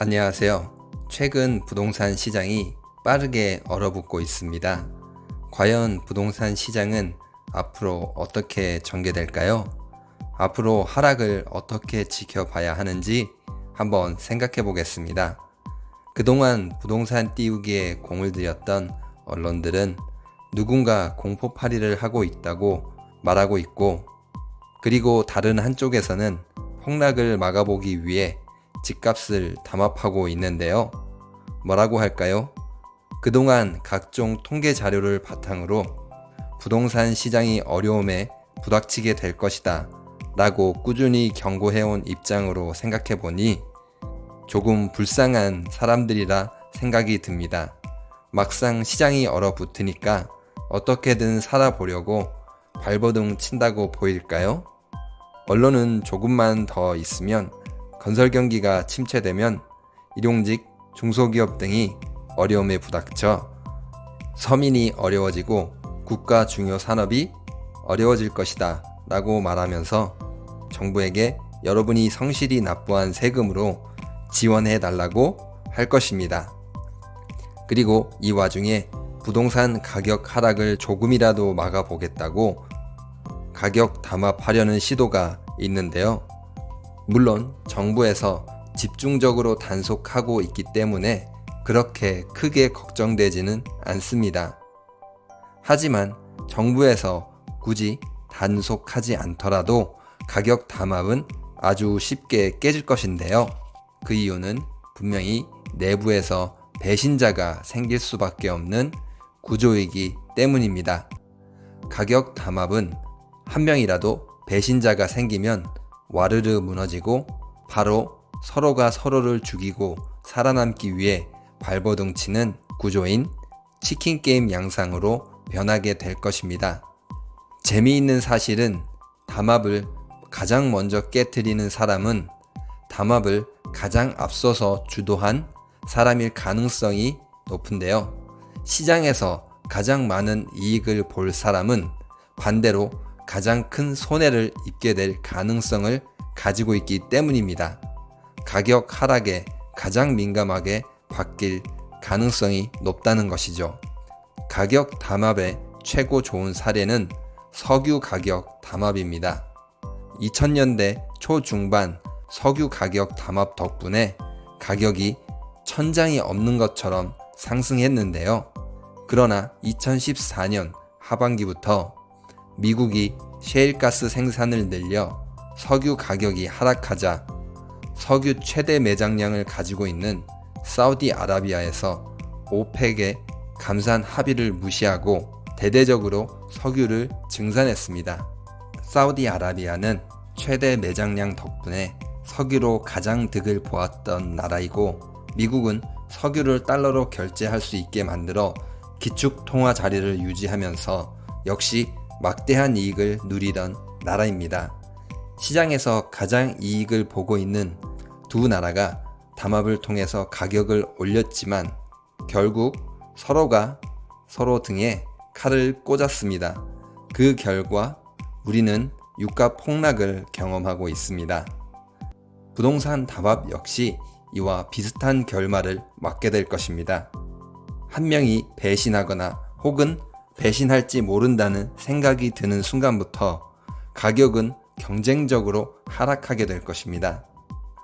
안녕하세요. 최근 부동산 시장이 빠르게 얼어붙고 있습니다. 과연 부동산 시장은 앞으로 어떻게 전개될까요? 앞으로 하락을 어떻게 지켜봐야 하는지 한번 생각해 보겠습니다. 그동안 부동산 띄우기에 공을 들였던 언론들은 누군가 공포팔이를 하고 있다고 말하고 있고, 그리고 다른 한쪽에서는 폭락을 막아보기 위해 집값을 담합하고 있는데요. 뭐라고 할까요? 그동안 각종 통계 자료를 바탕으로 부동산 시장이 어려움에 부닥치게 될 것이다 라고 꾸준히 경고해온 입장으로 생각해보니 조금 불쌍한 사람들이라 생각이 듭니다. 막상 시장이 얼어붙으니까 어떻게든 살아보려고 발버둥 친다고 보일까요? 언론은 조금만 더 있으면 건설 경기가 침체되면 일용직, 중소기업 등이 어려움에 부닥쳐 서민이 어려워지고 국가 중요 산업이 어려워질 것이다 라고 말하면서 정부에게 여러분이 성실히 납부한 세금으로 지원해 달라고 할 것입니다. 그리고 이 와중에 부동산 가격 하락을 조금이라도 막아보겠다고 가격 담합하려는 시도가 있는데요. 물론 정부에서 집중적으로 단속하고 있기 때문에 그렇게 크게 걱정되지는 않습니다. 하지만 정부에서 굳이 단속하지 않더라도 가격 담합은 아주 쉽게 깨질 것인데요. 그 이유는 분명히 내부에서 배신자가 생길 수밖에 없는 구조이기 때문입니다. 가격 담합은 한 명이라도 배신자가 생기면 와르르 무너지고 바로 서로가 서로를 죽이고 살아남기 위해 발버둥 치는 구조인 치킨 게임 양상으로 변하게 될 것입니다. 재미있는 사실은 담합을 가장 먼저 깨트리는 사람은 담합을 가장 앞서서 주도한 사람일 가능성이 높은데요. 시장에서 가장 많은 이익을 볼 사람은 반대로 가장 큰 손해를 입게 될 가능성을 가지고 있기 때문입니다. 가격 하락에 가장 민감하게 바뀔 가능성이 높다는 것이죠. 가격 담합의 최고 좋은 사례는 석유 가격 담합입니다. 2000년대 초중반 석유 가격 담합 덕분에 가격이 천장이 없는 것처럼 상승했는데요. 그러나 2014년 하반기부터 미국이 셰일가스 생산을 늘려 석유 가격이 하락하자 석유 최대 매장량을 가지고 있는 사우디아라비아에서 오펙의 감산 합의를 무시하고 대대적으로 석유를 증산했습니다. 사우디아라비아는 최대 매장량 덕분에 석유로 가장 득을 보았던 나라이고, 미국은 석유를 달러로 결제할 수 있게 만들어 기축 통화 자리를 유지하면서 역시 막대한 이익을 누리던 나라입니다. 시장에서 가장 이익을 보고 있는 두 나라가 담합을 통해서 가격을 올렸지만 결국 서로가 서로 등에 칼을 꽂았습니다. 그 결과 우리는 유가 폭락을 경험하고 있습니다. 부동산 담합 역시 이와 비슷한 결말을 맞게 될 것입니다. 한 명이 배신하거나 혹은 배신할지 모른다는 생각이 드는 순간부터 가격은 경쟁적으로 하락하게 될 것입니다.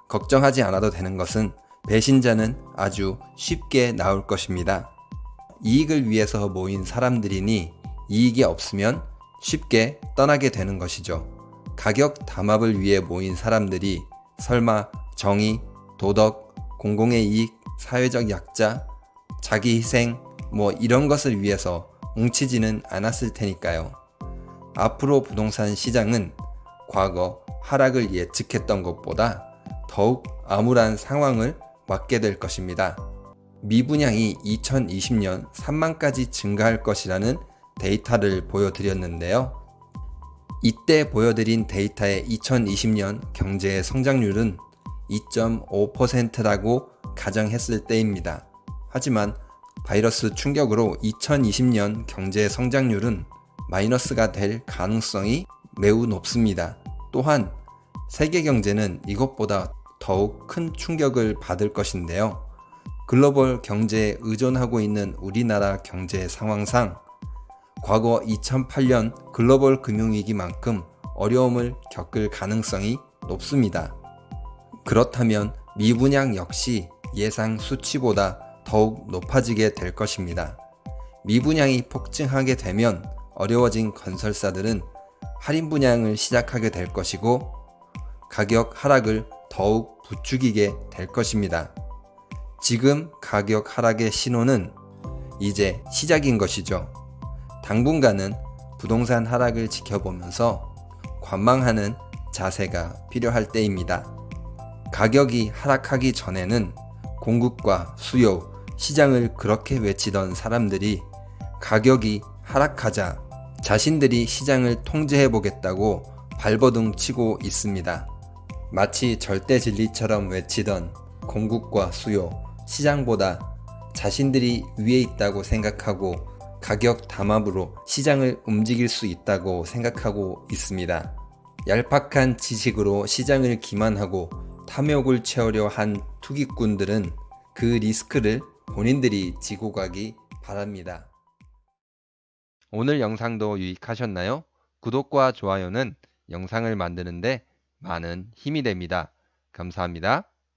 걱정하지 않아도 되는 것은 배신자는 아주 쉽게 나올 것입니다. 이익을 위해서 모인 사람들이니 이익이 없으면 쉽게 떠나게 되는 것이죠. 가격 담합을 위해 모인 사람들이 설마 정의, 도덕, 공공의 이익, 사회적 약자, 자기 희생 이런 것을 위해서 뭉치지는 않았을 테니까요. 앞으로 부동산 시장은 과거 하락을 예측했던 것보다 더욱 암울한 상황을 맞게 될 것입니다. 미분양이 2020년 3만까지 증가할 것이라는 데이터를 보여드렸는데요. 이때 보여드린 데이터의 2020년 경제의 성장률은 2.5%라고 가정했을 때입니다. 하지만 바이러스 충격으로 2020년 경제 성장률은 마이너스가 될 가능성이 매우 높습니다. 또한 세계 경제는 이것보다 더욱 큰 충격을 받을 것인데요. 글로벌 경제에 의존하고 있는 우리나라 경제 상황상 과거 2008년 글로벌 금융위기만큼 어려움을 겪을 가능성이 높습니다. 그렇다면 미분양 역시 예상 수치보다 더욱 높아지게 될 것입니다. 미분양이 폭증하게 되면 어려워진 건설사들은 할인 분양을 시작하게 될 것이고 가격 하락을 더욱 부추기게 될 것입니다. 지금 가격 하락의 신호는 이제 시작인 것이죠. 당분간은 부동산 하락을 지켜보면서 관망하는 자세가 필요할 때입니다. 가격이 하락하기 전에는 공급과 수요, 시장을 그렇게 외치던 사람들이 가격이 하락하자 자신들이 시장을 통제해 보겠다고 발버둥 치고 있습니다. 마치 절대 진리처럼 외치던 공급과 수요, 시장보다 자신들이 위에 있다고 생각하고 가격 담합으로 시장을 움직일 수 있다고 생각하고 있습니다. 얄팍한 지식으로 시장을 기만하고 탐욕을 채우려 한 투기꾼들은 그 리스크를 본인들이 지고 가기 바랍니다. 오늘 영상도 유익하셨나요? 구독과 좋아요는 영상을 만드는데 많은 힘이 됩니다. 감사합니다.